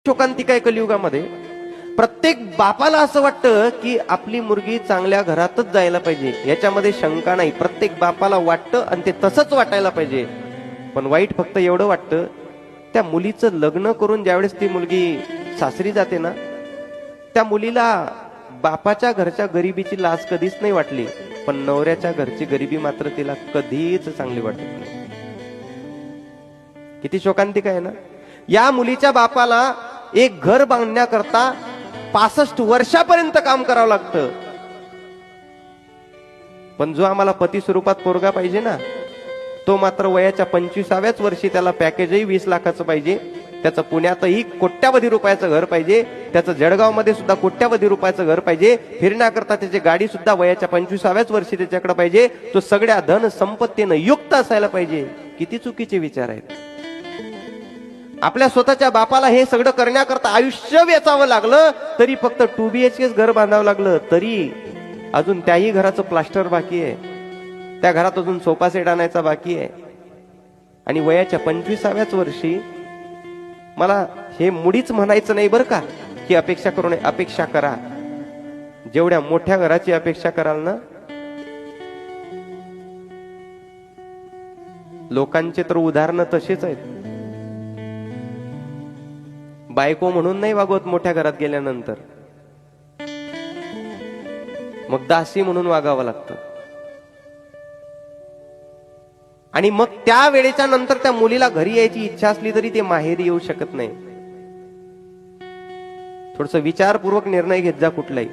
शोकांतिका आहे कलियुगामध्ये. प्रत्येक बापाला असं वाटतं की आपली मुलगी चांगल्या घरातच जायला पाहिजे, याच्यामध्ये शंका नाही. प्रत्येक बापाला वाटतं आणि ते तसंच वाटायला पाहिजे. पण वाईट फक्त एवढं वाटतं, त्या मुलीचं लग्न करून ज्यावेळेस ती मुलगी सासरी जाते ना, त्या मुलीला बापाच्या घरच्या गरिबीची लाज कधीच नाही वाटली, पण नवऱ्याच्या घरची गरिबी मात्र तिला कधीच चांगली वाटत नाही. किती शोकांतिका आहे ना. या मुलीच्या बापाला एक घर बांधण्याकरता 65 वर्षापर्यंत काम करावं लागतं. पण जो आम्हाला पती स्वरूपात पोरगा पाहिजे ना, तो मात्र वयाच्या 25व्याच वर्षी त्याला पॅकेजही 20 लाखाचं पाहिजे. त्याचं पुण्यातही कोट्यावधी रुपयाचं घर पाहिजे, त्याचं जळगाव मध्ये सुद्धा कोट्यावधी रुपयाचं घर पाहिजे. फिरण्याकरता त्याची गाडी सुद्धा वयाच्या 25व्याच वर्षी त्याच्याकडे पाहिजे. तो सगळ्या धन संपत्तीनं युक्त असायला पाहिजे. किती चुकीचे विचार आहेत. आपल्या स्वतःच्या बापाला हे सगळं करण्याकरता आयुष्य वेचावं लागलं, तरी फक्त 2 BHK घर बांधावं लागलं, तरी अजून त्याही घराचं प्लास्टर बाकी आहे, त्या घरात अजून सोफा सेट आणायचा बाकी आहे. आणि वयाच्या 25व्याच वर्षी मला हे मुळीच म्हणायचं नाही बरं का की अपेक्षा करू नये. अपेक्षा करा, जेवढ्या मोठ्या घराची अपेक्षा कराल ना, लोकांचे तर उदाहरणं तसेच आहेत. बायको म्हणून नाही वागवत मोठ्या घरात गेल्यानंतर, मग दासी म्हणून वागावं लागतं. आणि मग त्या वेळेच्या नंतर त्या मुलीला घरी यायची इच्छा असली तरी ते माहेरी येऊ शकत नाही. थोडस विचारपूर्वक निर्णय घेत जा कुठलाही.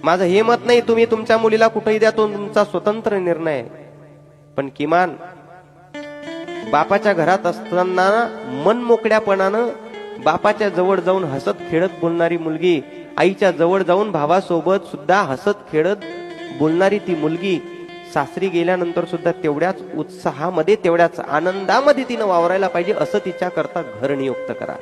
माझं हे मत नाही तुम्ही तुमच्या मुलीला कुठेही द्या, तो तुमचा स्वतंत्र निर्णय आहे. पण किमान बापाच्या घरात असताना मन मोकळ्यापणानं बापाच्या जवळ जाऊन हसत खेळत बोलणारी मुलगी, आईच्या जवळ जाऊन भावासोबत सुद्धा हसत खेळत बोलणारी ती मुलगी सासरी गेल्यानंतर सुद्धा तेवढ्याच उत्साहामध्ये, तेवढ्याच आनंदामध्ये तिनं वावरायला पाहिजे. असं तिच्या करता घर नियुक्त करा.